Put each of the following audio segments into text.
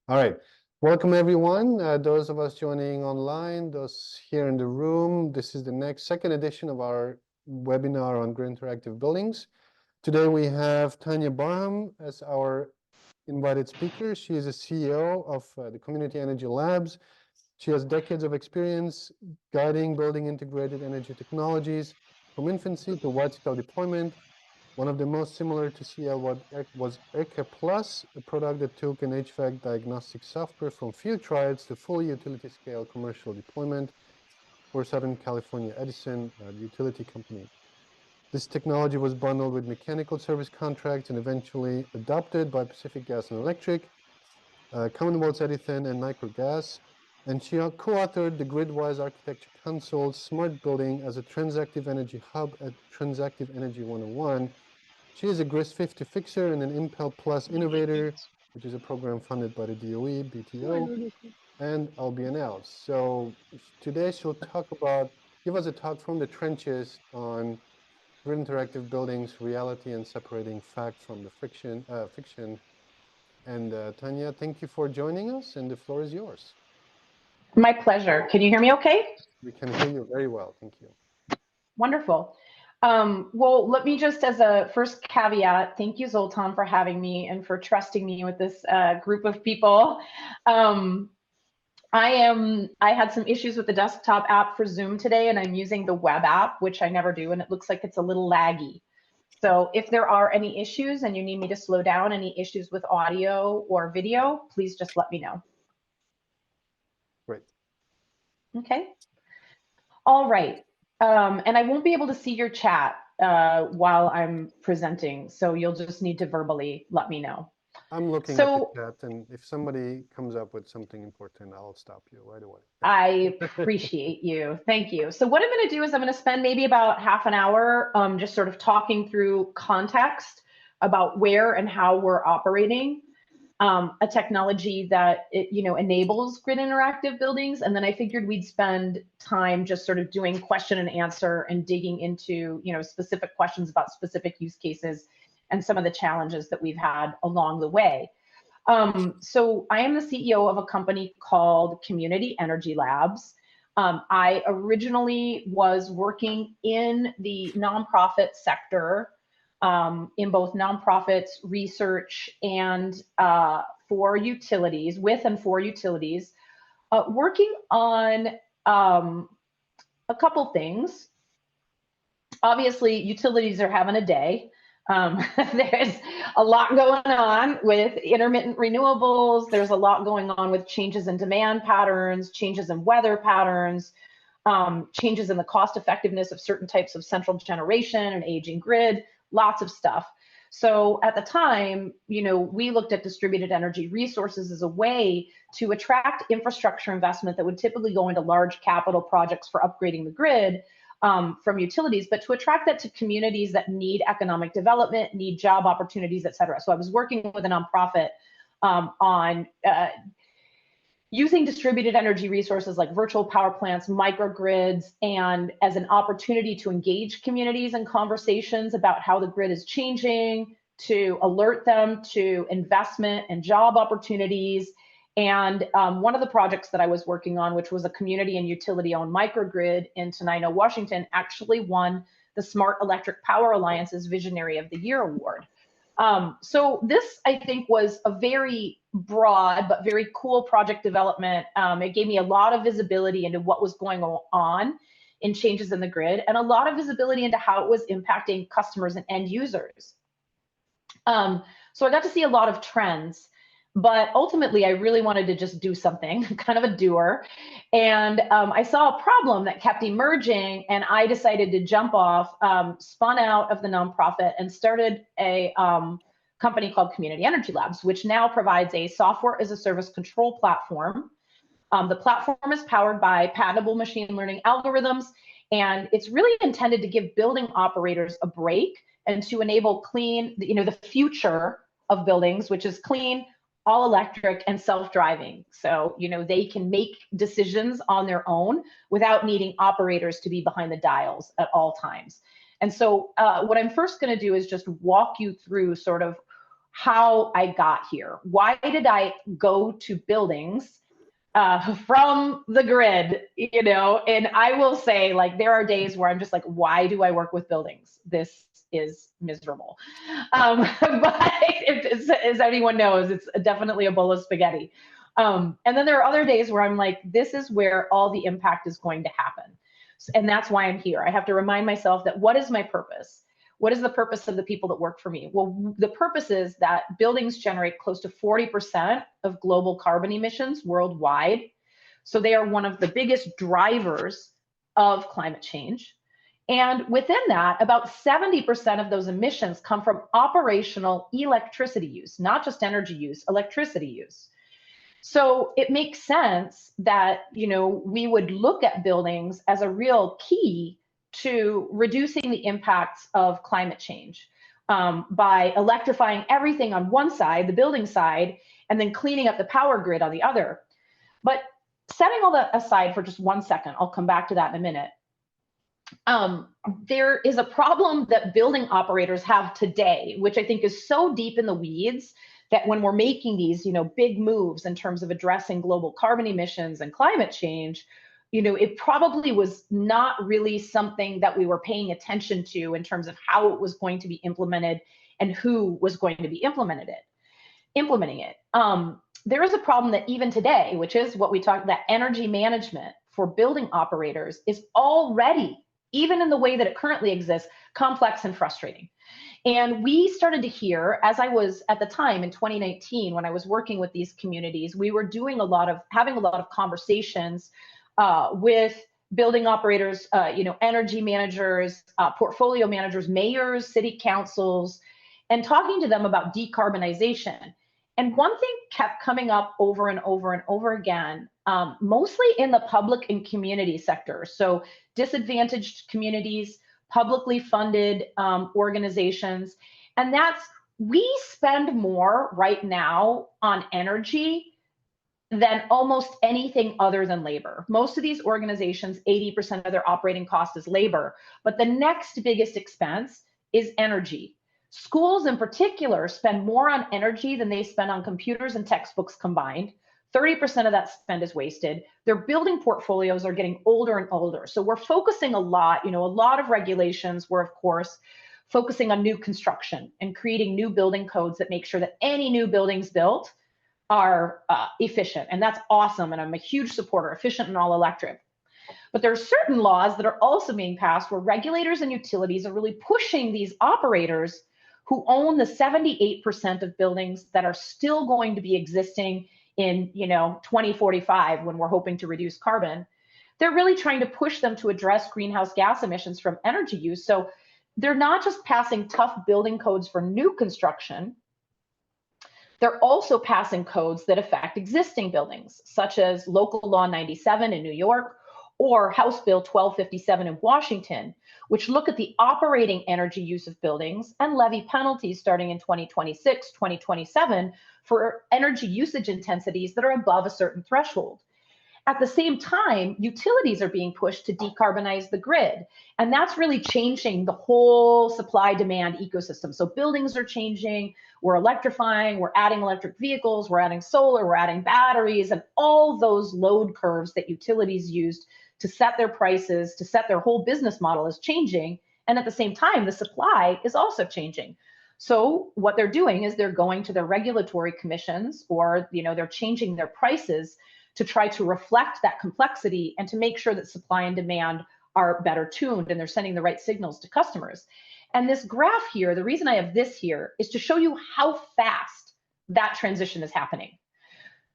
All right. Welcome, everyone. Those of us joining online, those here in the room. This is the second edition of our webinar on grid interactive buildings. Today we have Tanya Barham as our invited speaker. She is a CEO of the Community Energy Labs. She has decades of experience guiding building integrated energy technologies from infancy to wide-scale deployment. One of the most similar to CL was ERCA Plus, a product that took an HVAC diagnostic software from field trials to full utility scale commercial deployment for Southern California Edison, the utility company. This technology was bundled with mechanical service contracts and eventually adopted by Pacific Gas and Electric, Commonwealth Edison, and Microgas. And she co-authored the Gridwise Architecture Console Smart Building as a Transactive Energy Hub at Transactive Energy 101. She is a GRIS 50 fixer and an Impel Plus innovator, which is a program funded by the DOE, BTO, and LBNL. So today she'll give us a talk from the trenches on grid interactive buildings, reality, and separating fact from the fiction. And Tanya, thank you for joining us, and the floor is yours. My pleasure. Can you hear me okay? We can hear you very well, thank you. Wonderful. Well, let me just, as a first caveat, thank you, Zoltan, for having me and for trusting me with this group of people. I had some issues with the desktop app for Zoom today, and I'm using the web app, which I never do, and it looks like it's a little laggy. So if there are any issues and you need me to slow down, any issues with audio or video, please just let me know. Great. Okay. All right. And I won't be able to see your chat while I'm presenting, so you'll just need to verbally let me know. I'm looking at the chat, and if somebody comes up with something important, I'll stop you right away. I appreciate you. Thank you. So what I'm going to do is I'm going to spend maybe about half an hour just sort of talking through context about where and how we're operating a technology that enables grid interactive buildings, and then I figured we'd spend time just sort of doing question and answer and digging into specific questions about specific use cases and some of the challenges that we've had along the way. So I am the CEO of a company called Community Energy Labs. I originally was working in the nonprofit sector, in both nonprofits, research, and for utilities, with and for utilities, working on a couple things. Obviously, utilities are having a day. There's a lot going on with intermittent renewables. There's a lot going on with changes in demand patterns, changes in weather patterns, changes in the cost effectiveness of certain types of central generation and aging grid. Lots of stuff. So at the time, we looked at distributed energy resources as a way to attract infrastructure investment that would typically go into large capital projects for upgrading the grid from utilities, but to attract that to communities that need economic development, need job opportunities, et cetera. So I was working with a nonprofit on using distributed energy resources like virtual power plants, microgrids, and as an opportunity to engage communities in conversations about how the grid is changing, to alert them to investment and job opportunities. And one of the projects that I was working on, which was a community and utility-owned microgrid in Tenino, Washington, actually won the Smart Electric Power Alliance's Visionary of the Year award. So this, I think, was a very broad but very cool project development. It gave me a lot of visibility into what was going on in changes in the grid, and a lot of visibility into how it was impacting customers and end users. So I got to see a lot of trends, but ultimately I really wanted to just do something, kind of a doer. And I saw a problem that kept emerging, and I decided to jump off, spun out of the nonprofit, and started a company called Community Energy Labs, which now provides a software as a service control platform. The platform is powered by patentable machine learning algorithms, and it's really intended to give building operators a break and to enable clean, the future of buildings, which is clean, all electric, and self-driving. So, they can make decisions on their own without needing operators to be behind the dials at all times. And so what I'm first going to do is just walk you through sort of how I got here. Why did I go to buildings from the grid, you know? And I will say, like, there are days where I'm just like, why do I work with buildings? This is miserable. But as anyone knows, it's definitely a bowl of spaghetti. And then there are other days where I'm like, this is where all the impact is going to happen. And that's why I'm here. I have to remind myself that what is my purpose? What is the purpose of the people that work for me? Well, the purpose is that buildings generate close to 40% of global carbon emissions worldwide. So they are one of the biggest drivers of climate change. And within that, about 70% of those emissions come from operational electricity use, not just energy use, electricity use. So it makes sense that, you know, we would look at buildings as a real key to reducing the impacts of climate change by electrifying everything on one side, the building side, and then cleaning up the power grid on the other. But setting all that aside for just 1 second, I'll come back to that in a minute. There is a problem that building operators have today, which I think is so deep in the weeds that when we're making these, you know, big moves in terms of addressing global carbon emissions and climate change, you know, it probably was not really something that we were paying attention to in terms of how it was going to be implemented and who was going to be implementing it. There is a problem that even today, which is what we talked, that energy management for building operators is already, even in the way that it currently exists, complex and frustrating. And we started to hear, as I was at the time in 2019, when I was working with these communities, we were having a lot of conversations with building operators, you know, energy managers, portfolio managers, mayors, city councils, and talking to them about decarbonization. And one thing kept coming up over and over and over again, mostly in the public and community sector. So disadvantaged communities, publicly funded organizations. And that's, we spend more right now on energy than almost anything other than labor. Most of these organizations, 80% of their operating cost is labor, but the next biggest expense is energy. Schools in particular spend more on energy than they spend on computers and textbooks combined. 30% of that spend is wasted. Their building portfolios are getting older and older. So we're focusing a lot, you know, a lot of regulations. We're, of course, focusing on new construction and creating new building codes that make sure that any new buildings built are efficient. And that's awesome. And I'm a huge supporter, efficient and all electric. But there are certain laws that are also being passed where regulators and utilities are really pushing these operators who own the 78% of buildings that are still going to be existing in, you know, 2045, when we're hoping to reduce carbon. They're really trying to push them to address greenhouse gas emissions from energy use. So they're not just passing tough building codes for new construction, they're also passing codes that affect existing buildings, such as Local Law 97 in New York or House Bill 1257 in Washington, which look at the operating energy use of buildings and levy penalties starting in 2026, 2027 for energy usage intensities that are above a certain threshold. At the same time, utilities are being pushed to decarbonize the grid. And that's really changing the whole supply-demand ecosystem. So buildings are changing, we're electrifying, we're adding electric vehicles, we're adding solar, we're adding batteries, and all those load curves that utilities used to set their prices, to set their whole business model is changing. And at the same time, the supply is also changing. So what they're doing is they're going to their regulatory commissions, or, you know, they're changing their prices to try to reflect that complexity and to make sure that supply and demand are better tuned and they're sending the right signals to customers. And this graph here, the reason I have this here is to show you how fast that transition is happening.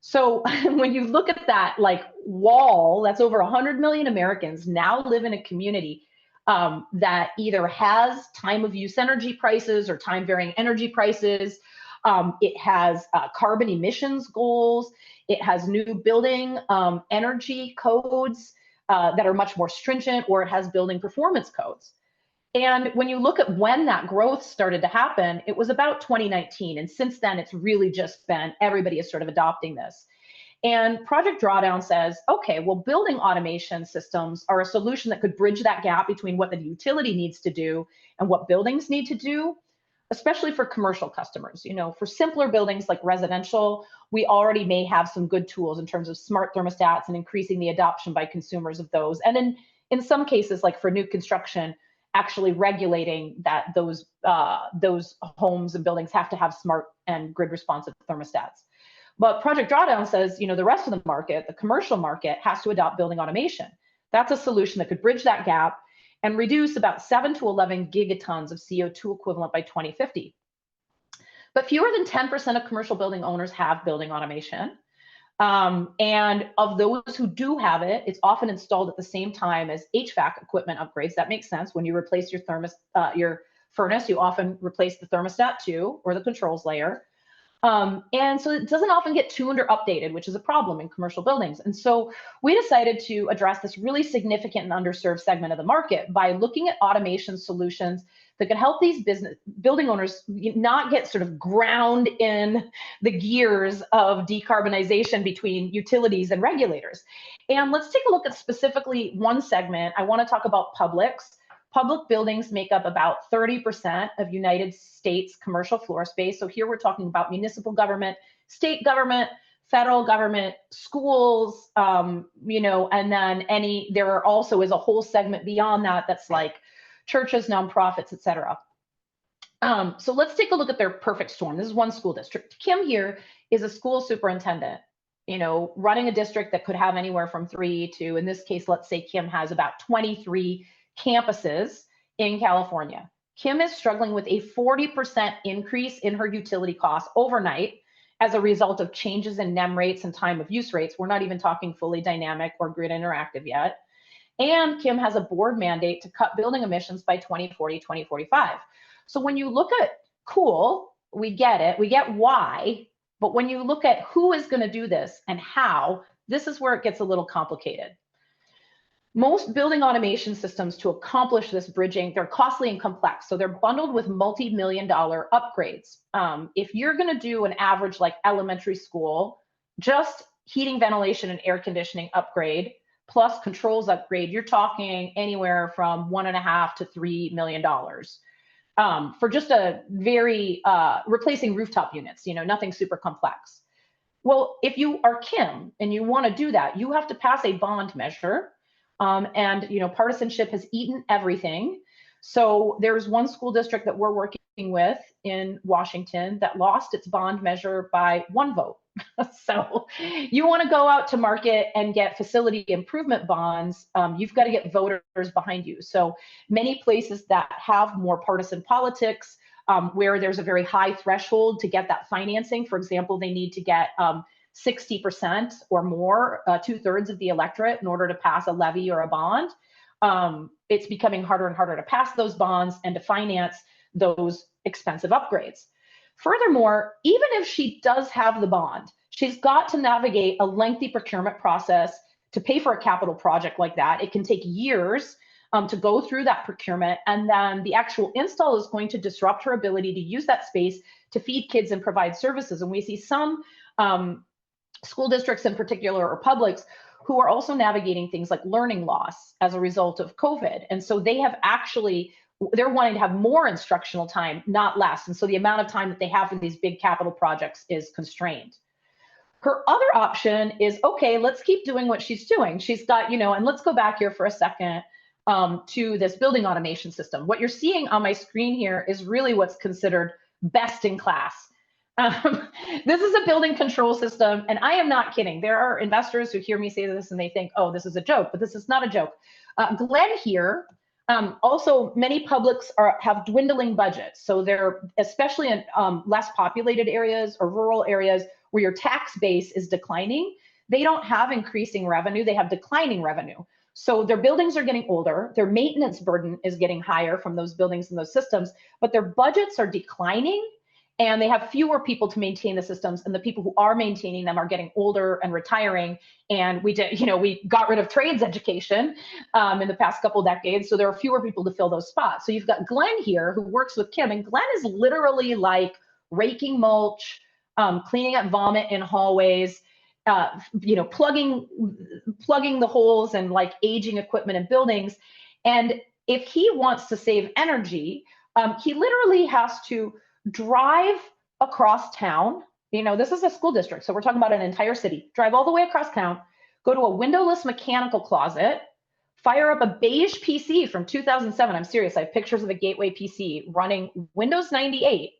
So when you look at that, like, wall, that's over 100 million Americans now live in a community that either has time of use energy prices or time varying energy prices. It has carbon emissions goals. It has new building energy codes that are much more stringent, or it has building performance codes. And when you look at when that growth started to happen, it was about 2019. And since then, it's really just been, everybody is sort of adopting this. And Project Drawdown says, okay, well, building automation systems are a solution that could bridge that gap between what the utility needs to do and what buildings need to do. especially for commercial customers. For simpler buildings like residential, we already may have some good tools in terms of smart thermostats and increasing the adoption by consumers of those. And in some cases, like for new construction, actually regulating that those homes and buildings have to have smart and grid responsive thermostats. But Project Drawdown says, the rest of the market, the commercial market, has to adopt building automation. That's a solution that could bridge that gap and reduce about 7 to 11 gigatons of CO2 equivalent by 2050. But fewer than 10% of commercial building owners have building automation. And of those who do have it, it's often installed at the same time as HVAC equipment upgrades. That makes sense. When you replace your furnace, you often replace the thermostat too, or the controls layer. And so it doesn't often get tuned or updated, which is a problem in commercial buildings. And so we decided to address this really significant and underserved segment of the market by looking at automation solutions that could help these building owners not get sort of ground in the gears of decarbonization between utilities and regulators. And let's take a look at specifically one segment. I want to talk about publics. Public buildings make up about 30% of United States commercial floor space. So here we're talking about municipal government, state government, federal government, schools, and then there also is a whole segment beyond that that's like churches, nonprofits, et cetera. So let's take a look at their perfect storm. This is one school district. Kim here is a school superintendent, running a district that could have anywhere from 3 to, in this case, let's say Kim has about 23 campuses in California. Kim is struggling with a 40% increase in her utility costs overnight as a result of changes in NEM rates and time of use rates. We're not even talking fully dynamic or grid interactive yet. And Kim has a board mandate to cut building emissions by 2040, 2045. So when you look at cool, we get it, we get why, but when you look at who is going to do this and how, this is where it gets a little complicated. Most building automation systems to accomplish this bridging, they're costly and complex. So they're bundled with multi-million-dollar upgrades. If you're going to do an average like elementary school, just heating, ventilation, and air conditioning upgrade plus controls upgrade, you're talking anywhere from $1.5 to $3 million for just a very replacing rooftop units. Nothing super complex. Well, if you are Kim and you want to do that, you have to pass a bond measure. And partisanship has eaten everything. So there's one school district that we're working with in Washington that lost its bond measure by 1 vote. So you want to go out to market and get facility improvement bonds, you've got to get voters behind you. So many places that have more partisan politics, where there's a very high threshold to get that financing, for example, they need to get 60% or more, 2/3 of the electorate in order to pass a levy or a bond. It's becoming harder and harder to pass those bonds and to finance those expensive upgrades. Furthermore, even if she does have the bond, she's got to navigate a lengthy procurement process to pay for a capital project like that. It can take years to go through that procurement, and then the actual install is going to disrupt her ability to use that space to feed kids and provide services. And we see some school districts in particular, or publics, who are also navigating things like learning loss as a result of COVID. And so they're wanting to have more instructional time, not less. And so the amount of time that they have for these big capital projects is constrained. Her other option is, okay, let's keep doing what she's doing. She's got, and let's go back here for a second to this building automation system. What you're seeing on my screen here is really what's considered best in class. This is a building control system, and I am not kidding. There are investors who hear me say this and they think, oh, this is a joke, but this is not a joke. Glenn here, also many publics have dwindling budgets. So they're, especially in less populated areas or rural areas where your tax base is declining, they don't have increasing revenue, they have declining revenue. So their buildings are getting older, their maintenance burden is getting higher from those buildings and those systems, but their budgets are declining, and they have fewer people to maintain the systems, and the people who are maintaining them are getting older and retiring. And we got rid of trades education in the past couple decades, so there are fewer people to fill those spots. So you've got Glenn here who works with Kim, and Glenn is literally like raking mulch, cleaning up vomit in hallways, plugging the holes and like aging equipment in buildings. And if he wants to save energy, He literally has to drive across town. You know, this is a school district, so we're talking about an entire city. Drive all the way across town, go to a windowless mechanical closet, fire up a beige PC from 2007. I'm serious. I have pictures of a Gateway PC running Windows 98.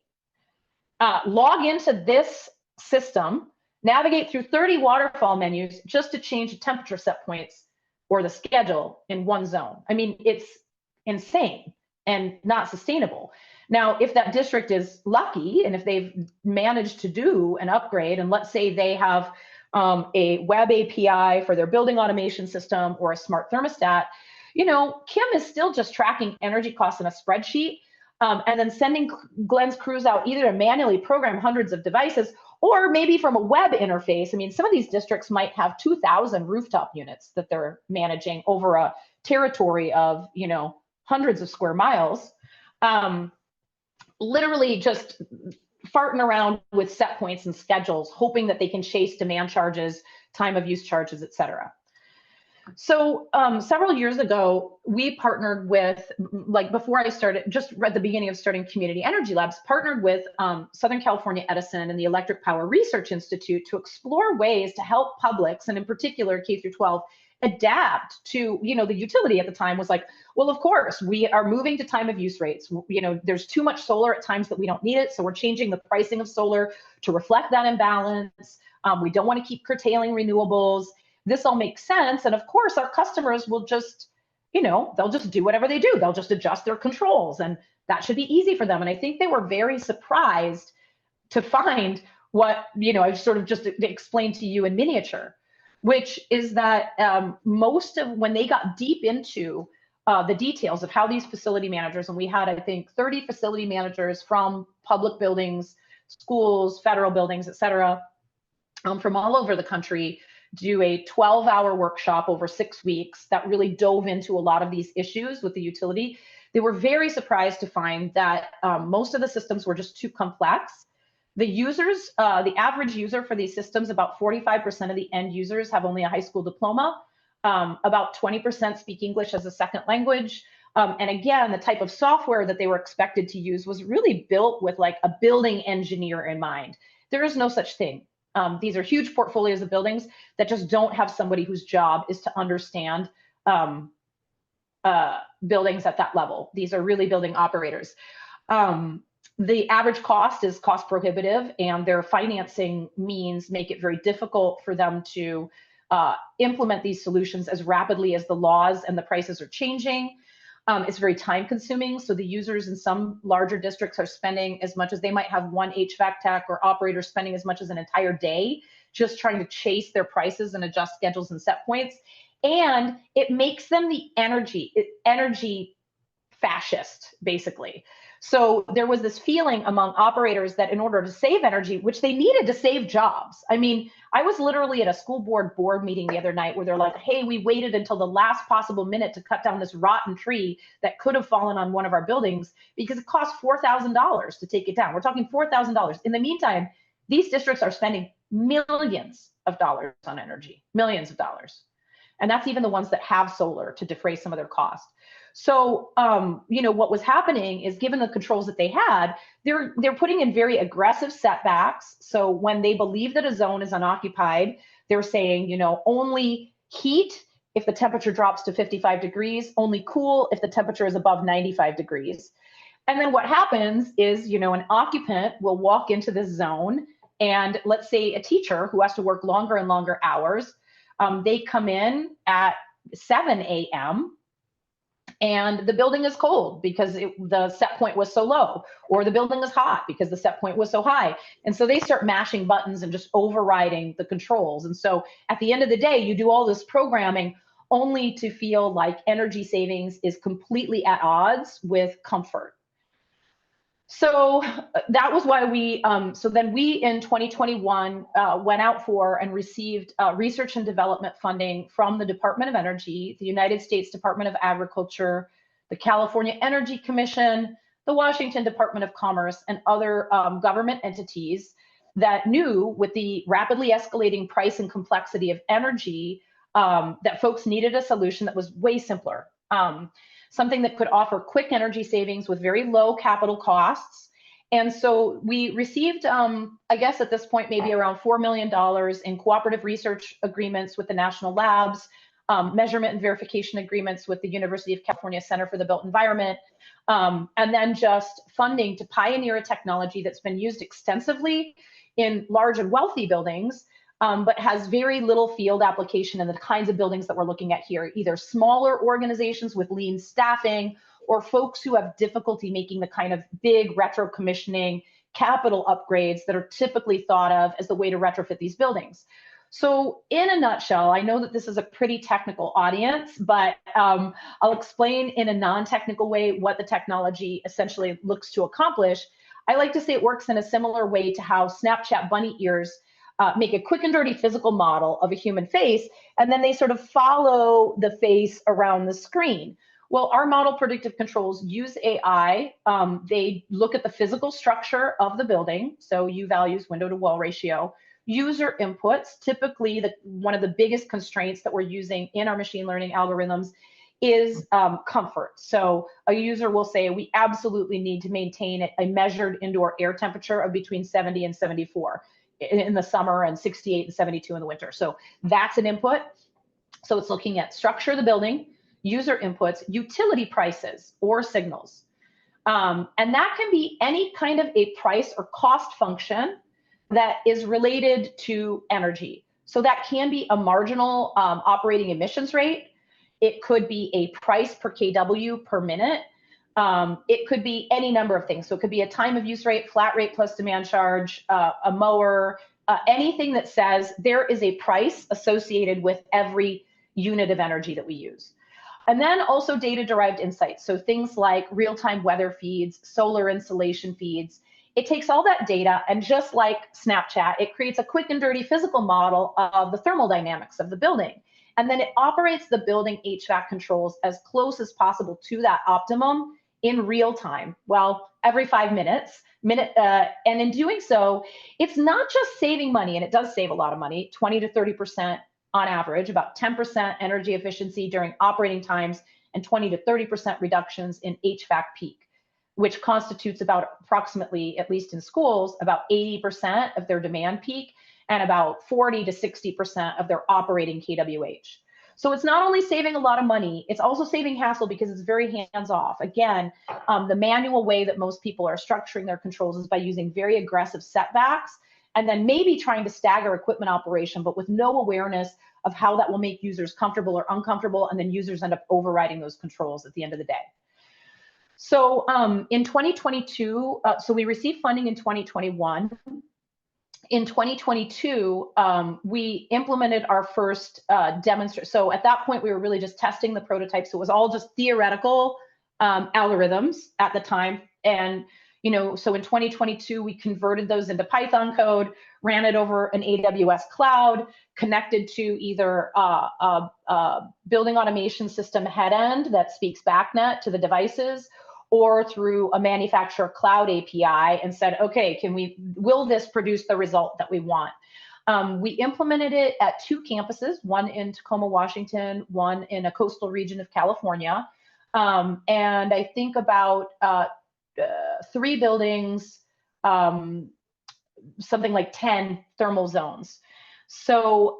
Log into this system, navigate through 30 waterfall menus just to change the temperature set points or the schedule in one zone. I mean, it's insane and not sustainable. Now, if that district is lucky and if they've managed to do an upgrade, and let's say they have a web API for their building automation system or a smart thermostat, you know, Kim is still just tracking energy costs in a spreadsheet and then sending Glenn's crews out either to manually program hundreds of devices or maybe from a web interface. I mean, some of these districts might have 2,000 rooftop units that they're managing over a territory of, you know, hundreds of square miles. Literally just farting around with set points and schedules, hoping that they can chase demand charges, time of use charges, et cetera. So several years ago, we partnered with, like before I started, just at the beginning of starting Community Energy Labs, partnered with Southern California Edison and the Electric Power Research Institute to explore ways to help publics, and in particular K through 12, adapt to, you know, the utility at the time was like, well, of course, we are moving to time of use rates. You know, there's too much solar at times that we don't need it. So we're changing the pricing of solar to reflect that imbalance. We don't want to keep curtailing renewables. This all makes sense. And of course, our customers will just, you know, they'll just do whatever they do. They'll just adjust their controls and that should be easy for them. And I think they were very surprised to find what, you know, I've sort of just explained to you in miniature, which is that most of when they got deep into the details of how these facility managers, and we had, I think, 30 facility managers from public buildings, schools, federal buildings, et cetera, from all over the country, do a 12-hour workshop over 6 weeks that really dove into a lot of these issues with the utility. They were very surprised to find that most of the systems were just too complex. The users, the average user for these systems, about 45% of the end users have only a high school diploma. About 20% speak English as a second language. And again, the type of software that they were expected to use was really built with like a building engineer in mind. There is no such thing. These are huge portfolios of buildings that just don't have somebody whose job is to understand buildings at that level. These are really building operators. The average cost is cost prohibitive, and their financing means make it very difficult for them to implement these solutions as rapidly as the laws and the prices are changing. It's very time consuming. So the users in some larger districts are spending as much as they might have one HVAC tech or operator spending as much as an entire day just trying to chase their prices and adjust schedules and set points. And it makes them the energy fascist, basically. So there was this feeling among operators that in order to save energy, which they needed to save jobs. I mean, I was literally at a school board meeting the other night where they're like, hey, we waited until the last possible minute to cut down this rotten tree that could have fallen on one of our buildings because it cost $4,000 to take it down. We're talking $4,000. In the meantime, these districts are spending millions of dollars on energy, millions of dollars. And that's even the ones that have solar to defray some of their costs. So, you know, what was happening is given the controls that they had, they're putting in very aggressive setbacks. So when they believe that a zone is unoccupied, they're saying, you know, only heat if the temperature drops to 55 degrees, only cool if the temperature is above 95 degrees. And then what happens is, you know, an occupant will walk into this zone and let's say a teacher who has to work longer and longer hours, they come in at 7 a.m. and the building is cold because the set point was so low, or the building is hot because the set point was so high. And so they start mashing buttons and just overriding the controls. And so at the end of the day, you do all this programming only to feel like energy savings is completely at odds with comfort. So that was why we, so then we in 2021 went out for and received research and development funding from the Department of Energy, the United States Department of Agriculture, the California Energy Commission, the Washington Department of Commerce, and other government entities that knew with the rapidly escalating price and complexity of energy that folks needed a solution that was way simpler. something that could offer quick energy savings with very low capital costs. And so we received, I guess at this point, maybe around $4 million in cooperative research agreements with the national labs, measurement and verification agreements with the University of California Center for the Built Environment, and then just funding to pioneer a technology that's been used extensively in large and wealthy buildings, but has very little field application in the kinds of buildings that we're looking at here, either smaller organizations with lean staffing or folks who have difficulty making the kind of big retro commissioning capital upgrades that are typically thought of as the way to retrofit these buildings. So in a nutshell, I know that this is a pretty technical audience, but I'll explain in a non-technical way what the technology essentially looks to accomplish. I like to say it works in a similar way to how Snapchat bunny ears make a quick and dirty physical model of a human face, and then they sort of follow the face around the screen. Well, our model predictive controls use AI. They look at the physical structure of the building, so U values, window to wall ratio, user inputs. Typically, one of the biggest constraints that we're using in our machine learning algorithms is comfort. So a user will say, we absolutely need to maintain a measured indoor air temperature of between 70 and 74 in the summer and 68 and 72 in the winter. So that's an input. So it's looking at structure of the building, user inputs, utility prices or signals. And that can be any kind of a price or cost function that is related to energy. So that can be a marginal operating emissions rate. It could be a price per kW per minute. It could be any number of things. So it could be a time of use rate, flat rate plus demand charge, a mower, anything that says there is a price associated with every unit of energy that we use. And then also data-derived insights. So things like real-time weather feeds, solar installation feeds. It takes all that data, and just like Snapchat, it creates a quick and dirty physical model of the thermal dynamics of the building. And then it operates the building HVAC controls as close as possible to that optimum in real time, well, every 5 minutes. And in doing so, it's not just saving money, and it does save a lot of money, 20 to 30% on average, about 10% energy efficiency during operating times, and 20 to 30% reductions in HVAC peak, which constitutes about approximately, at least in schools, about 80% of their demand peak and about 40 to 60% of their operating kWh. So it's not only saving a lot of money, it's also saving hassle because it's very hands-off. Again, the manual way that most people are structuring their controls is by using very aggressive setbacks, and then maybe trying to stagger equipment operation, but with no awareness of how that will make users comfortable or uncomfortable, and then users end up overriding those controls at the end of the day. So in 2022, so we received funding in 2021. In 2022, we implemented our first demonstration. So at that point, we were really just testing the prototypes. So it was all just theoretical algorithms at the time. And so in 2022, we converted those into Python code, ran it over an AWS cloud, connected to either a building automation system head end that speaks BACnet to the devices, or through a manufacturer cloud API, and said, okay, will this produce the result that we want? We implemented it at 2 campuses, one in Tacoma, Washington, one in a coastal region of California. And I think about 3 buildings, something like 10 thermal zones. So,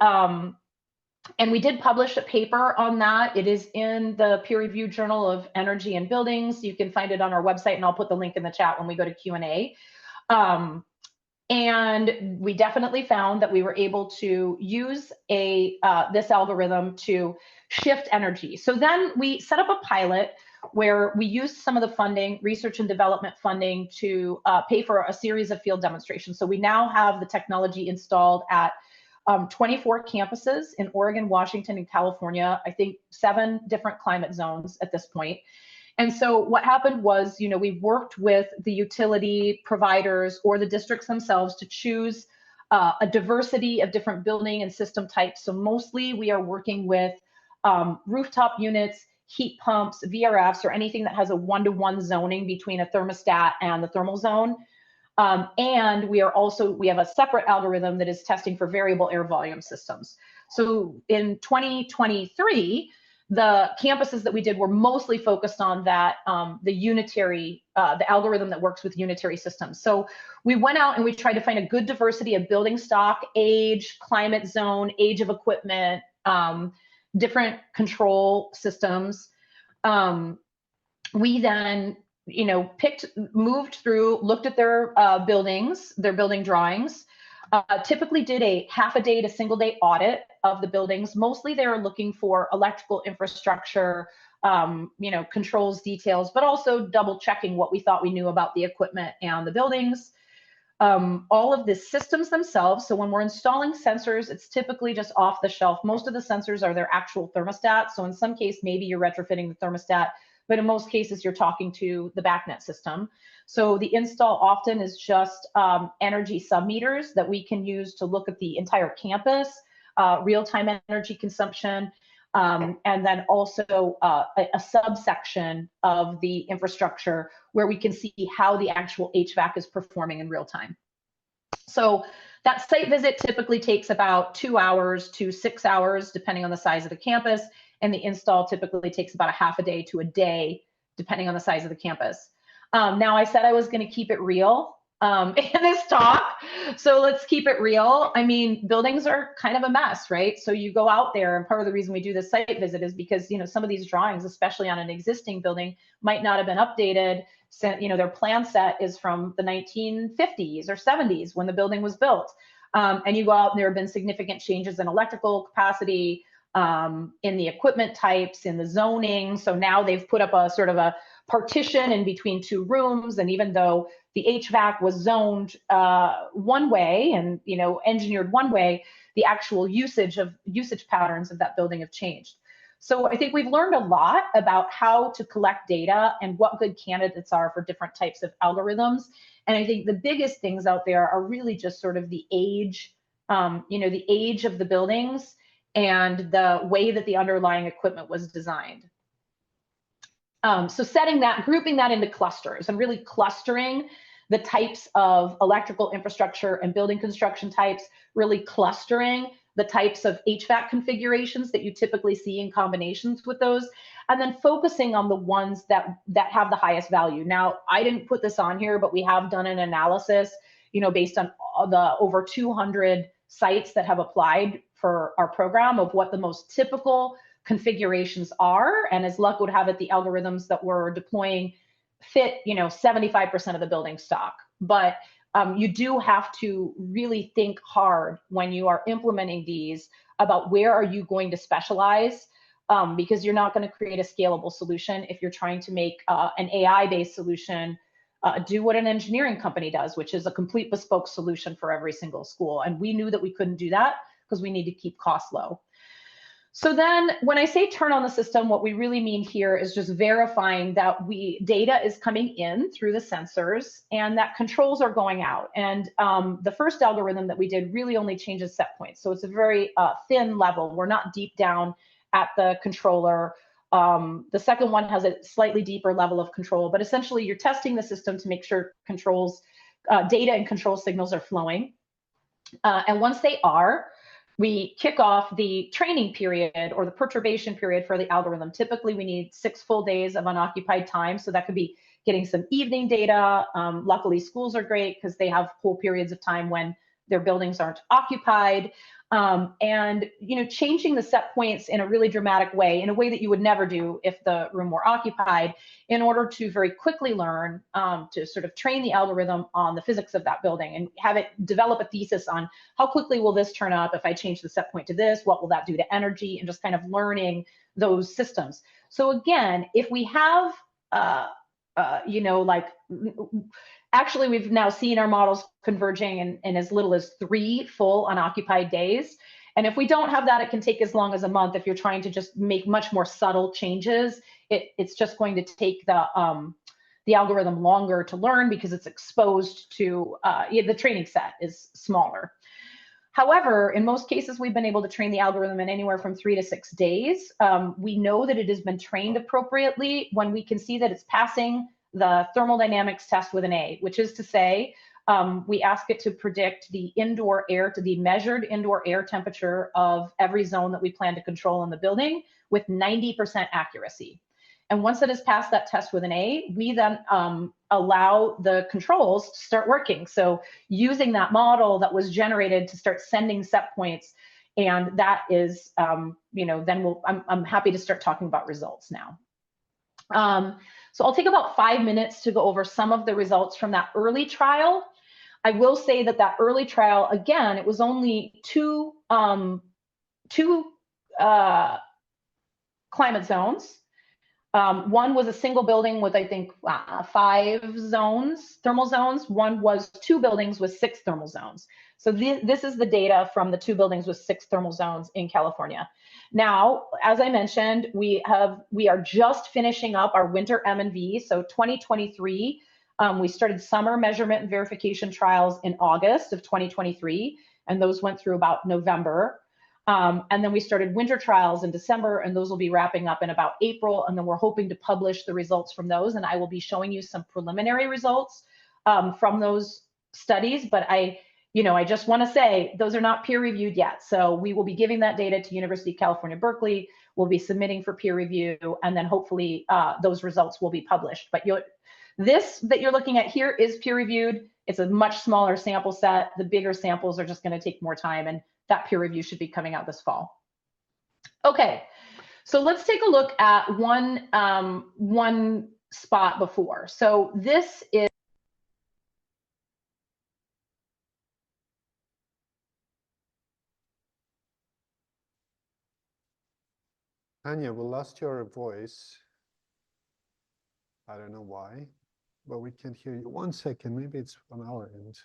and we did publish a paper on that. It is in the peer-reviewed Journal of Energy and Buildings. You can find it on our website, and I'll put the link in the chat when we go to Q&A. And we definitely found that we were able to use this algorithm to shift energy. So then we set up a pilot where we used some of the funding, research and development funding, to pay for a series of field demonstrations. So we now have the technology installed at 24 campuses in Oregon, Washington, and California, I think 7 different climate zones at this point. And so what happened was, we worked with the utility providers or the districts themselves to choose a diversity of different building and system types. So mostly we are working with rooftop units, heat pumps, VRFs, or anything that has a 1-to-1 zoning between a thermostat and the thermal zone. And we have a separate algorithm that is testing for variable air volume systems. So in 2023, the campuses that we did were mostly focused on that, the algorithm that works with unitary systems. So we went out and we tried to find a good diversity of building stock, age, climate zone, age of equipment, different control systems. We then, moved through, looked at their buildings, their building drawings, typically did a half a day to single day audit of the buildings. Mostly they were looking for electrical infrastructure, controls details, but also double checking what we thought we knew about the equipment and the buildings. All of the systems themselves. So when we're installing sensors, it's typically just off the shelf. Most of the sensors are their actual thermostat. So in some case, maybe you're retrofitting the thermostat, but in most cases, you're talking to the BACnet system. So the install often is just energy submeters that we can use to look at the entire campus, real-time energy consumption, and then also a subsection of the infrastructure where we can see how the actual HVAC is performing in real time. So that site visit typically takes about 2 hours to 6 hours, depending on the size of the campus. And the install typically takes about a half a day to a day, depending on the size of the campus. Now, I said I was going to keep it real in this talk, so let's keep it real. I mean, buildings are kind of a mess, right? So you go out there, and part of the reason we do this site visit is because, some of these drawings, especially on an existing building, might not have been updated. So, their plan set is from the 1950s or 70s when the building was built. And you go out and there have been significant changes in electrical capacity, in the equipment types, in the zoning. So now they've put up a sort of a partition in between two rooms. And even though the HVAC was zoned one way and engineered one way, the actual usage patterns of that building have changed. So I think we've learned a lot about how to collect data and what good candidates are for different types of algorithms. And I think the biggest things out there are really just sort of the age, the age of the buildings and the way that the underlying equipment was designed. So grouping that into clusters and really clustering the types of electrical infrastructure and building construction types, really clustering the types of HVAC configurations that you typically see in combinations with those, and then focusing on the ones that have the highest value. Now, I didn't put this on here, but we have done an analysis, based on the over 200 sites that have applied for our program of what the most typical configurations are. And as luck would have it, the algorithms that we're deploying fit, 75% of the building stock. But you do have to really think hard when you are implementing these about where are you going to specialize, because you're not going to create a scalable solution if you're trying to make an AI-based solution do what an engineering company does, which is a complete bespoke solution for every single school. And we knew that we couldn't do that because we need to keep costs low. So then when I say turn on the system, what we really mean here is just verifying that data is coming in through the sensors and that controls are going out. And the first algorithm that we did really only changes set points. So it's a very thin level. We're not deep down at the controller. The second one has a slightly deeper level of control, but essentially you're testing the system to make sure data and control signals are flowing. And once they are, we kick off the training period or the perturbation period for the algorithm. Typically, we need 6 full days of unoccupied time. So that could be getting some evening data. Luckily, schools are great because they have whole periods of time when their buildings aren't occupied. And changing the set points in a really dramatic way, in a way that you would never do if the room were occupied, in order to very quickly learn to sort of train the algorithm on the physics of that building and have it develop a thesis on how quickly will this turn up if I change the set point to this, what will that do to energy, and just kind of learning those systems. So again, if we have actually, we've now seen our models converging in as little as 3 full unoccupied days. And if we don't have that, it can take as long as a month. If you're trying to just make much more subtle changes, it's just going to take the algorithm longer to learn because it's exposed to, the training set is smaller. However, in most cases, we've been able to train the algorithm in anywhere from 3 to 6 days. We know that it has been trained appropriately when we can see that it's passing the thermodynamics test with an A, which is to say We ask it to predict the measured indoor air temperature of every zone that we plan to control in the building with 90% accuracy. And once it has passed that test with an A, we then allow the controls to start working. So using that model that was generated to start sending set points, and that is, then I'm happy to start talking about results now. So I'll take about 5 minutes to go over some of the results from that early trial. I will say that early trial, again, it was only two climate zones. One was a single building with, I think, 5 thermal zones. One was 2 buildings with 6 thermal zones. So this is the data from the 2 buildings with 6 thermal zones in California. Now, as I mentioned, we are just finishing up our winter M&V. So 2023, we started summer measurement and verification trials in August of 2023, and those went through about November. And then we started winter trials in December, and those will be wrapping up in about April. And then we're hoping to publish the results from those. And I will be showing you some preliminary results from those studies. But I just want to say those are not peer reviewed yet. So we will be giving that data to University of California, Berkeley. We'll be submitting for peer review, and then hopefully those results will be published. But this that you're looking at here is peer reviewed. It's a much smaller sample set. The bigger samples are just going to take more time, and that peer review should be coming out this fall. Okay, so let's take a look at one spot before. So this is Tanya, we lost your voice. I don't know why, but we can't hear you. 1 second, maybe it's on our end.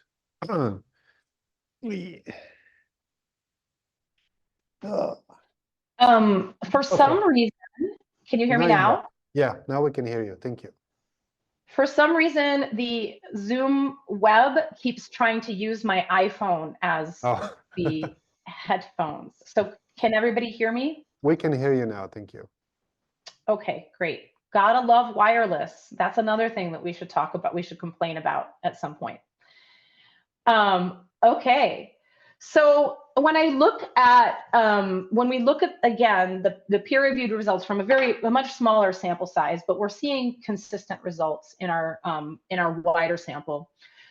For some reason, can you hear me now? Yeah, now we can hear you. Thank you. For some reason, the Zoom web keeps trying to use my iPhone as the headphones. So can everybody hear me? We can hear you now. Thank you. Okay, great. Gotta love wireless. That's another thing that we should talk about. We should complain about at some point. Okay. So when I look at, when we look at, again, the peer-reviewed results from a much smaller sample size, but we're seeing consistent results in our wider sample.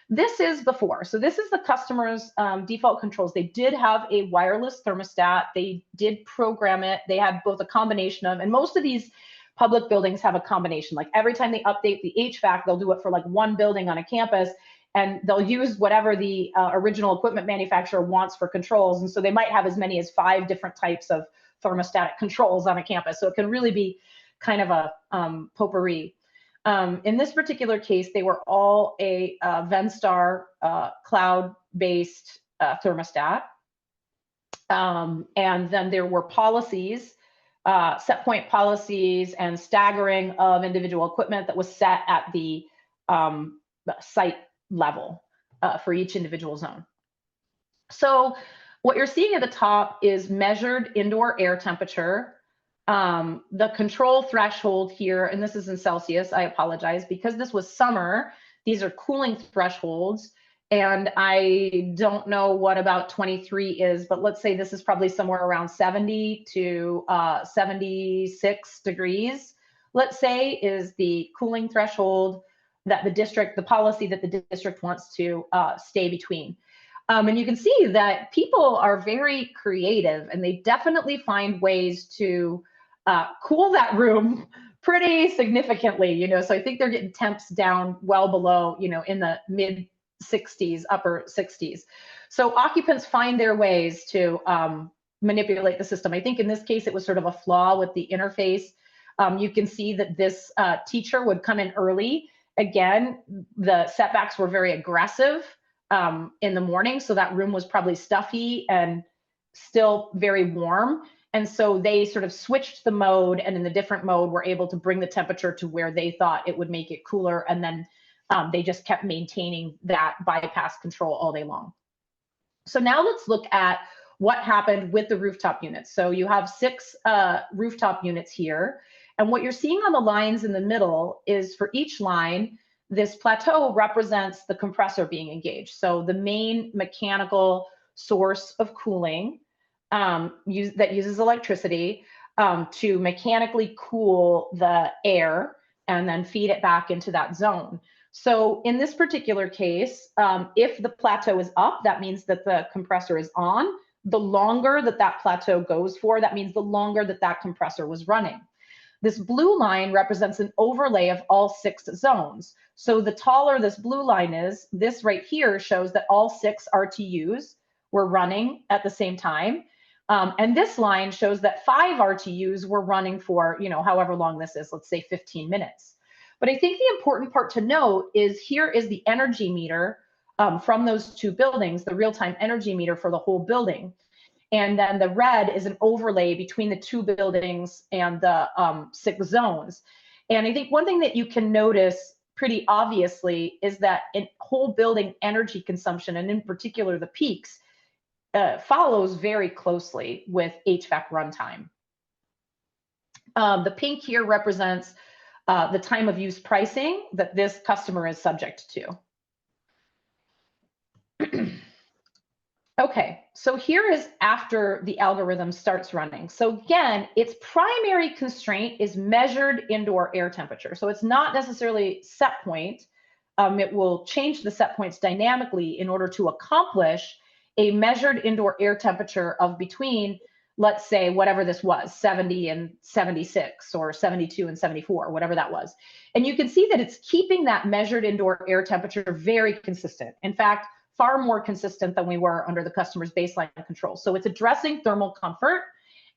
This is before. So this is the customer's default controls. They did have a wireless thermostat. They did program it. They had both a combination of, and most of these public buildings have a combination. Like every time they update the HVAC, they'll do it for like one building on a campus, and they'll use whatever the original equipment manufacturer wants for controls. And so they might have as many as 5 different types of thermostatic controls on a campus. So it can really be kind of a potpourri. In this particular case, they were all a Venstar cloud-based thermostat. And then there were policies, set point policies and staggering of individual equipment that was set at the site level for each individual zone. So what you're seeing at the top is measured indoor air temperature. The control threshold here, and this is in Celsius, I apologize, because this was summer, these are cooling thresholds, and I don't know what about 23 is, but let's say this is probably somewhere around 70 to 76 degrees, let's say, is the cooling threshold that the policy that the district wants to stay between. And you can see that people are very creative, and they definitely find ways to cool that room pretty significantly, so I think they're getting temps down well below, in the mid 60s, upper 60s. So occupants find their ways to manipulate the system. I think in this case, it was sort of a flaw with the interface. You can see that this teacher would come in early. Again, the setbacks were very aggressive in the morning, so that room was probably stuffy and still very warm. And so they sort of switched the mode, and in the different mode were able to bring the temperature to where they thought it would make it cooler. And then they just kept maintaining that bypass control all day long. So now let's look at what happened with the rooftop units. So you have 6 rooftop units here. And what you're seeing on the lines in the middle is for each line, this plateau represents the compressor being engaged. So the main mechanical source of cooling that uses electricity to mechanically cool the air and then feed it back into that zone. So in this particular case, if the plateau is up, that means that the compressor is on. The longer that that plateau goes for, that means the longer that that compressor was running. This blue line represents an overlay of all 6 zones. So the taller this blue line is, this right here shows that all 6 RTUs were running at the same time. And this line shows that 5 RTUs were running for, however long this is, let's say 15 minutes. But I think the important part to note is here is the energy meter from those 2 buildings, the real-time energy meter for the whole building. And then the red is an overlay between the 2 buildings and the 6 zones. And I think one thing that you can notice pretty obviously is that in whole building energy consumption, and in particular the peaks, follows very closely with HVAC runtime. The pink here represents the time of use pricing that this customer is subject to. Okay, so here is after the algorithm starts running. So again, its primary constraint is measured indoor air temperature. So it's not necessarily set point. It will change the set points dynamically in order to accomplish a measured indoor air temperature of between, let's say, whatever this was, 70 and 76 or 72 and 74, whatever that was. And you can see that it's keeping that measured indoor air temperature very consistent. In fact, far more consistent than we were under the customer's baseline control. So it's addressing thermal comfort.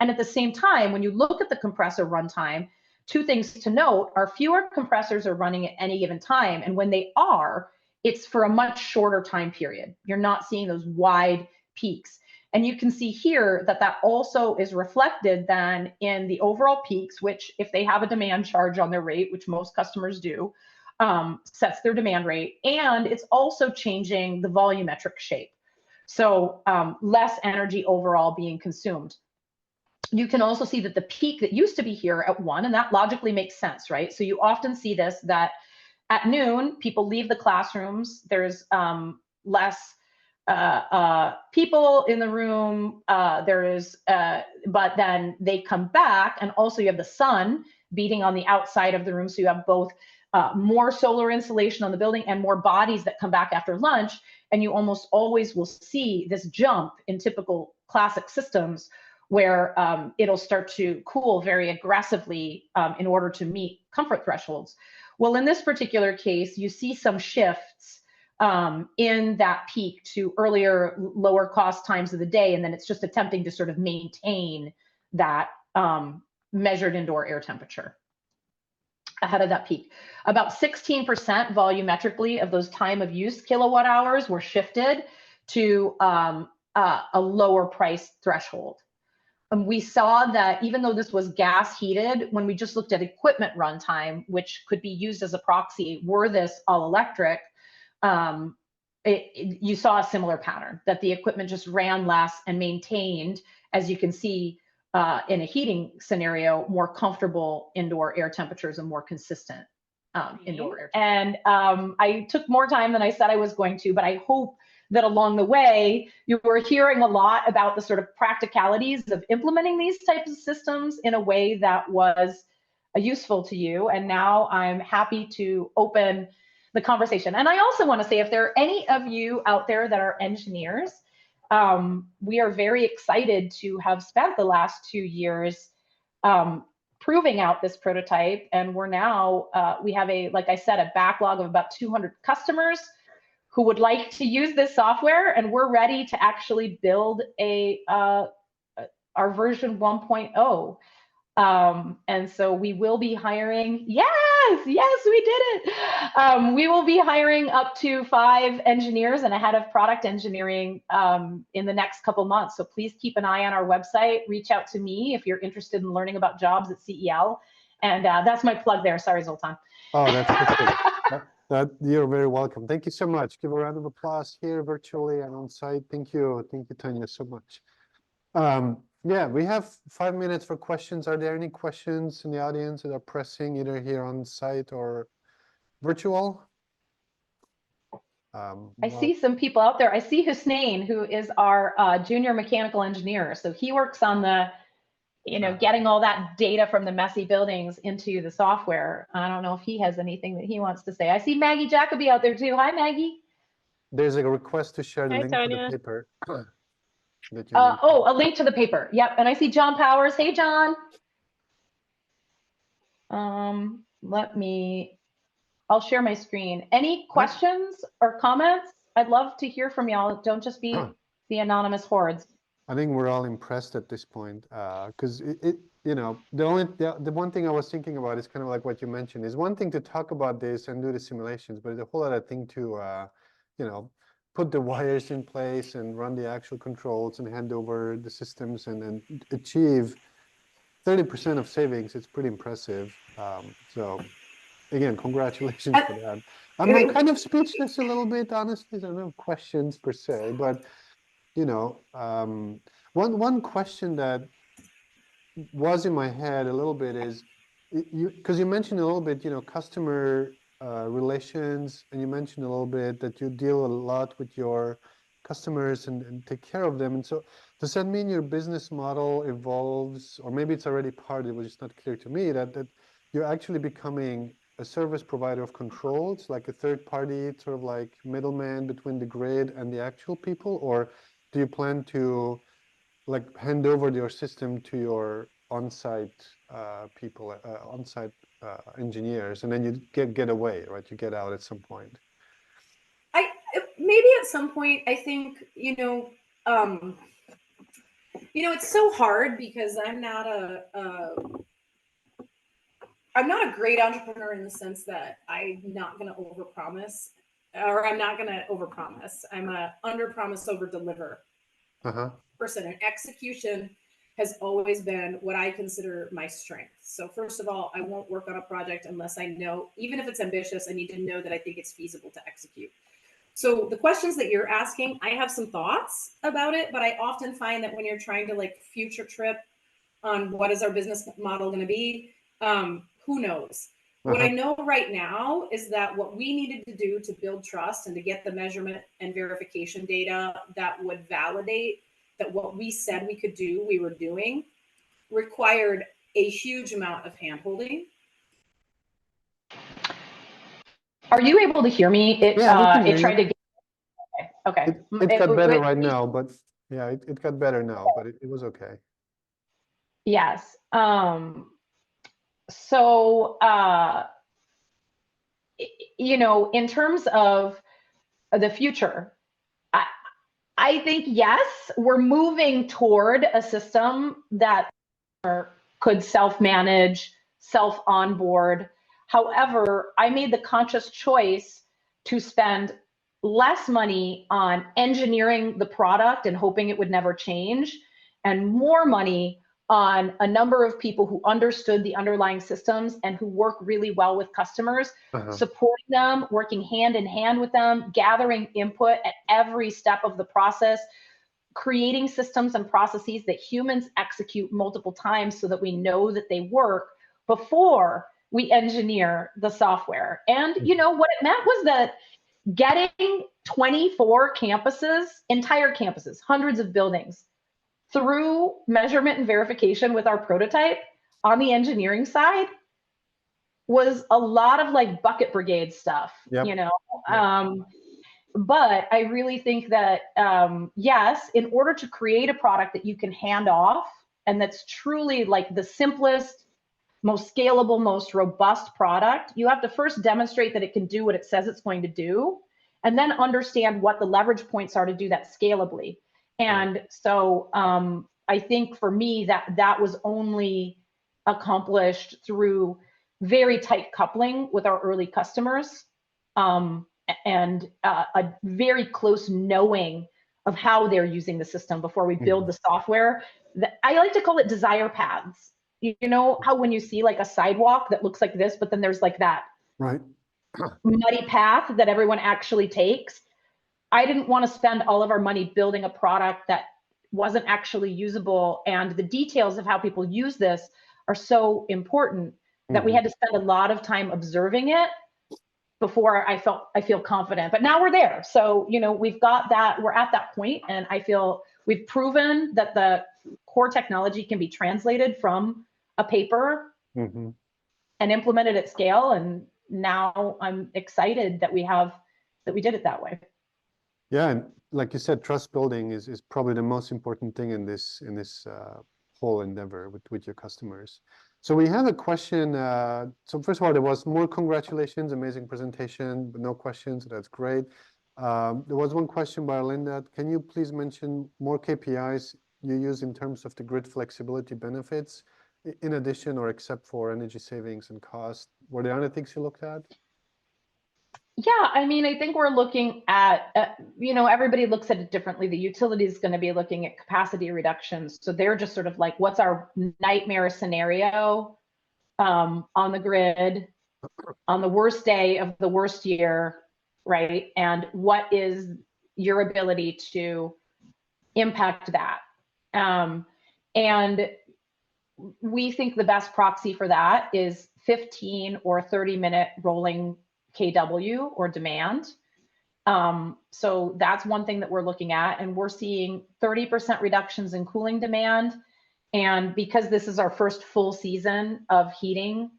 And at the same time, when you look at the compressor runtime, 2 things to note are fewer compressors are running at any given time. And when they are, it's for a much shorter time period. You're not seeing those wide peaks. And you can see here that that also is reflected then in the overall peaks, which if they have a demand charge on their rate, which most customers do, sets their demand rate. And it's also changing the volumetric shape. So less energy overall being consumed. You can also see that the peak that used to be here at 1, and that logically makes sense, right? So you often see this, that at noon, people leave the classrooms. There's less people in the room. But then they come back, and also you have the sun beating on the outside of the room. So you have both more solar insulation on the building and more bodies that come back after lunch. And you almost always will see this jump in typical classic systems where it'll start to cool very aggressively in order to meet comfort thresholds. Well, in this particular case, you see some shifts in that peak to earlier, lower cost times of the day, and then it's just attempting to sort of maintain that measured indoor air temperature ahead of that peak. About 16% volumetrically of those time of use kilowatt hours were shifted to a lower price threshold. And we saw that even though this was gas heated, when we just looked at equipment runtime, which could be used as a proxy, were this all electric, you saw a similar pattern, that the equipment just ran less and maintained, as you can see in a heating scenario, more comfortable indoor air temperatures and more consistent indoor air temperatures. And I took more time than I said I was going to, but I hope that along the way, you were hearing a lot about the sort of practicalities of implementing these types of systems in a way that was useful to you. And now I'm happy to open the conversation. And I also want to say, if there are any of you out there that are engineers, we are very excited to have spent the last 2 years proving out this prototype. And we're now, we have like I said, a backlog of about 200 customers who would like to use this software, and we're ready to actually build our version 1.0. And so we will be hiring, yes, we did it. We will be hiring up to 5 engineers and a head of product engineering in the next couple months. So please keep an eye on our website. Reach out to me if you're interested in learning about jobs at CEL. And that's my plug there. Sorry, Zoltan. Oh, that's perfect. You're very welcome. Thank you so much. Give a round of applause here virtually and on site. Thank you, Tanya, so much. Yeah, we have 5 minutes for questions. Are there any questions in the audience that are pressing, either here on site or virtual? I see some people out there. I see Hussein, who is our junior mechanical engineer. So he works on the, getting all that data from the messy buildings into the software. I don't know if he has anything that he wants to say. I see Maggie Jacoby out there too. Hi, Maggie. There's a request to share the Hi, link Tanya. to the paper. That you mentioned. A link to the paper. Yep. And I see John Powers. Hey, John. I'll share my screen. Any questions or comments? I'd love to hear from y'all. Don't just be the anonymous hordes. I think we're all impressed at this point, because the one thing I was thinking about is kind of like what you mentioned. Is one thing to talk about this and do the simulations, but it's a whole other thing to put the wires in place and run the actual controls and hand over the systems and achieve 30% of savings. It's pretty impressive. So again, congratulations for that. I'm kind of speechless a little bit, honestly. I don't have questions per se, but one question that was in my head a little bit is, because you mentioned a little bit, customer relations, and you mentioned a little bit that you deal a lot with your customers and take care of them. And so does that mean your business model evolves, or maybe it's already part, it was just not clear to me, that you're actually becoming a service provider of controls, like a third party, sort of like middleman between the grid and the actual people? Or do you plan to like hand over your system to your on-site people, on-site engineers, and then you get away, right? You get out at some point. Maybe at some point, I think, it's so hard because I'm not a great entrepreneur in the sense that I'm not going to overpromise, or I'm not going to overpromise. I'm a underpromise, overdeliver person, and execution has always been what I consider my strength. So first of all, I won't work on a project unless I know, even if it's ambitious, I need to know that I think it's feasible to execute. So the questions that you're asking, I have some thoughts about it, but I often find that when you're trying to like future trip on what is our business model going to be, who knows? What I know right now is that what we needed to do to build trust and to get the measurement and verification data that would validate that what we said we could do, we were doing, required a huge amount of handholding. Are you able to hear me? It tried to get. Okay. It got better right now, but yeah, it got better now, but it was okay. Yes. So, in terms of the future, I think, yes, we're moving toward a system that could self-manage, self-onboard. However, I made the conscious choice to spend less money on engineering the product and hoping it would never change, and more money on a number of people who understood the underlying systems and who work really well with customers, supporting them, working hand in hand with them, gathering input at every step of the process, creating systems and processes that humans execute multiple times so that we know that they work before we engineer the software. And what it meant was that getting 24 campuses, entire campuses, hundreds of buildings, through measurement and verification with our prototype on the engineering side was a lot of like bucket brigade stuff, but I really think that, yes, in order to create a product that you can hand off and that's truly like the simplest, most scalable, most robust product, you have to first demonstrate that it can do what it says it's going to do, and then understand what the leverage points are to do that scalably. And so I think for me that was only accomplished through very tight coupling with our early customers, and a very close knowing of how they're using the system before we build the software. I like to call it desire paths. You know how when you see like a sidewalk that looks like this, but then there's like that muddy path that everyone actually takes. I didn't want to spend all of our money building a product that wasn't actually usable, and the details of how people use this are so important that we had to spend a lot of time observing it before I feel confident. But now we're there. So, you know, we've got that, we're at that point, and I feel we've proven that the core technology can be translated from a paper and implemented at scale. And now I'm excited that we did it that way. Yeah, and like you said, trust building is probably the most important thing in this whole endeavor with your customers. So we have a question. So first of all, there was more congratulations, amazing presentation, but no questions. So that's great. There was one question by Linda. Can you please mention more KPIs you use in terms of the grid flexibility benefits, in addition or except for energy savings and cost? Were there other things you looked at? Yeah, I mean, I think we're looking at, you know, everybody looks at it differently. The utility is going to be looking at capacity reductions. So they're just sort of like, what's our nightmare scenario on the grid on the worst day of the worst year, right? And what is your ability to impact that? And we think the best proxy for that is 15 or 30-minute rolling KW or demand. So that's one thing that we're looking at, and we're seeing 30% reductions in cooling demand. And because this is our first full season of heating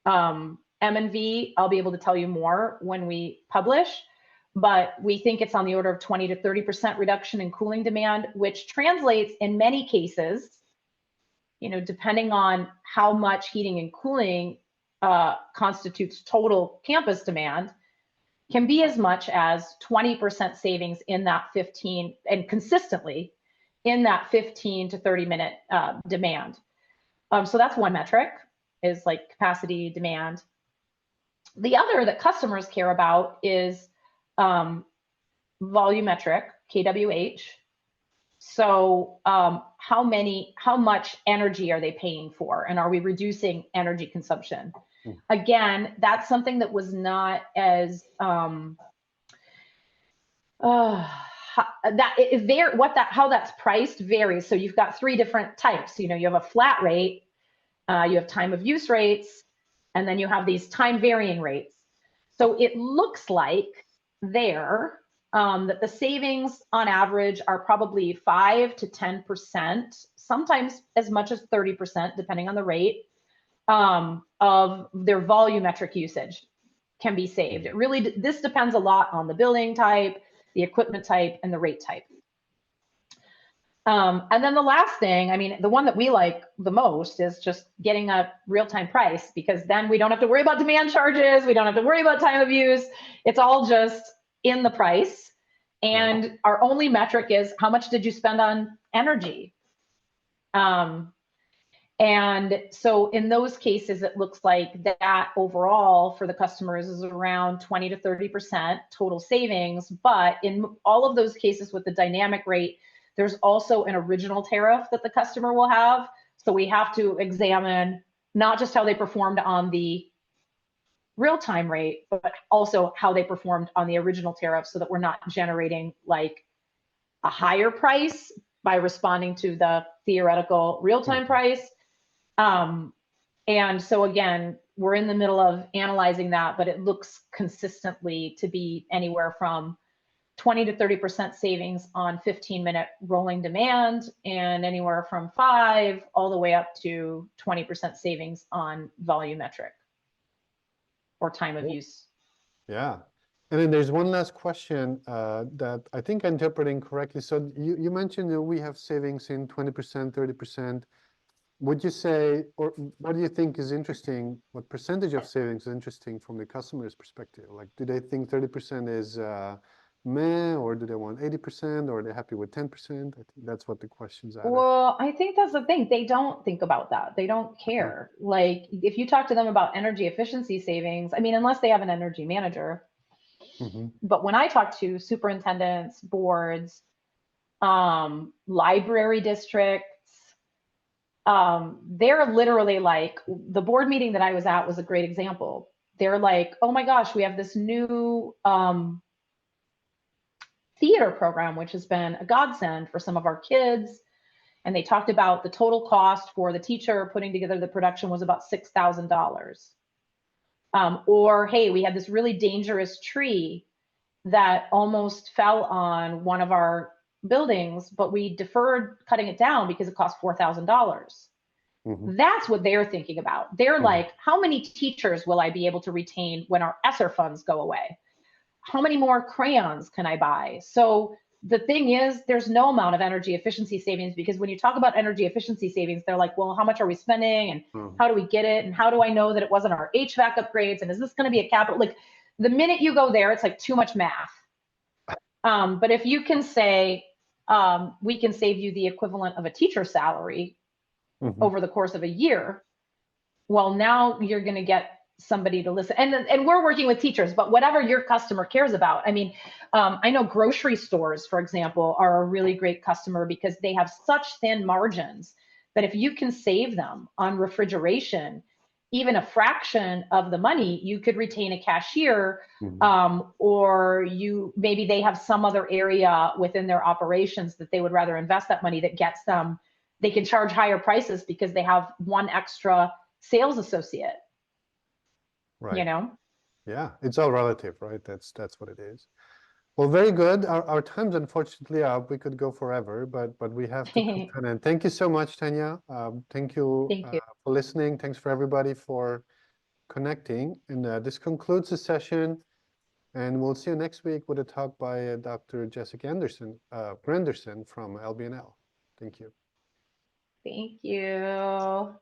M&V, I'll be able to tell you more when we publish, but we think it's on the order of 20 to 30% reduction in cooling demand, which translates in many cases, you know, depending on how much heating and cooling constitutes total campus demand, can be as much as 20% savings in that 15 and consistently in that 15 to 30-minute demand. So that's one metric, is like capacity demand. The other that customers care about is volumetric, KWH. So how much energy are they paying for, and are we reducing energy consumption? Again, that's something that was not as how that's priced varies. So you've got three different types. You know, you have a flat rate, you have time of use rates, and then you have these time varying rates. So it looks like there that the savings on average are probably 5 to 10%, sometimes as much as 30%, depending on the rate of their volumetric usage can be saved. It really, this depends a lot on the building type, the equipment type, and the rate type. And then the last thing, I mean, the one that we like the most is just getting a real-time price, because then we don't have to worry about demand charges. We don't have to worry about time of use. It's all just in the price. And our only metric is how much did you spend on energy? And so in those cases, it looks like that overall for the customers is around 20 to 30% total savings. But in all of those cases with the dynamic rate, there's also an original tariff that the customer will have. So we have to examine not just how they performed on the real-time rate, but also how they performed on the original tariff, so that we're not generating like a higher price by responding to the theoretical real-time price. And so again, we're in the middle of analyzing that, but it looks consistently to be anywhere from 20 to 30% savings on 15-minute rolling demand, and anywhere from 5 all the way up to 20% savings on volumetric or time of use. Yeah. And then there's one last question that I think I'm interpreting correctly. So you mentioned that we have savings in 20%, 30%. Would you say, or what do you think is interesting? What percentage of savings is interesting from the customer's perspective? Like, do they think 30% is meh, or do they want 80%, or are they happy with 10%? I think that's what the question's at. Well, I think that's the thing. They don't think about that. They don't care. Like, if you talk to them about energy efficiency savings, I mean, unless they have an energy manager. But when I talk to superintendents, boards, library districts, they're literally like, the board meeting that I was at was a great example. They're like, oh my gosh, we have this new theater program, which has been a godsend for some of our kids. And they talked about the total cost for the teacher putting together the production was about $6,000. Or, hey, we had this really dangerous tree that almost fell on one of our buildings, but we deferred cutting it down because it cost $4,000. Mm-hmm. That's what they're thinking about. They're like, how many teachers will I be able to retain when our ESSER funds go away? How many more crayons can I buy? So the thing is, there's no amount of energy efficiency savings, because when you talk about energy efficiency savings, they're like, well, how much are we spending, and how do we get it, and how do I know that it wasn't our HVAC upgrades, and is this going to be a capital? Like, the minute you go there, it's like too much math. But if you can say, we can save you the equivalent of a teacher salary over the course of a year, well, now you're going to get somebody to listen. And we're working with teachers, but whatever your customer cares about. I mean, I know grocery stores, for example, are a really great customer because they have such thin margins that if you can save them on refrigeration, even a fraction of the money, you could retain a cashier, or maybe they have some other area within their operations that they would rather invest that money that gets them, they can charge higher prices because they have one extra sales associate. Right. You know? Yeah, it's all relative, right? That's what it is. Well, very good. Our time's unfortunately up. We could go forever, but we have to come to an end. Thank you so much, Tanya. Thank you, for listening. Thanks for everybody for connecting. And this concludes the session. And we'll see you next week with a talk by Dr. Jessica Granderson from LBNL. Thank you. Thank you.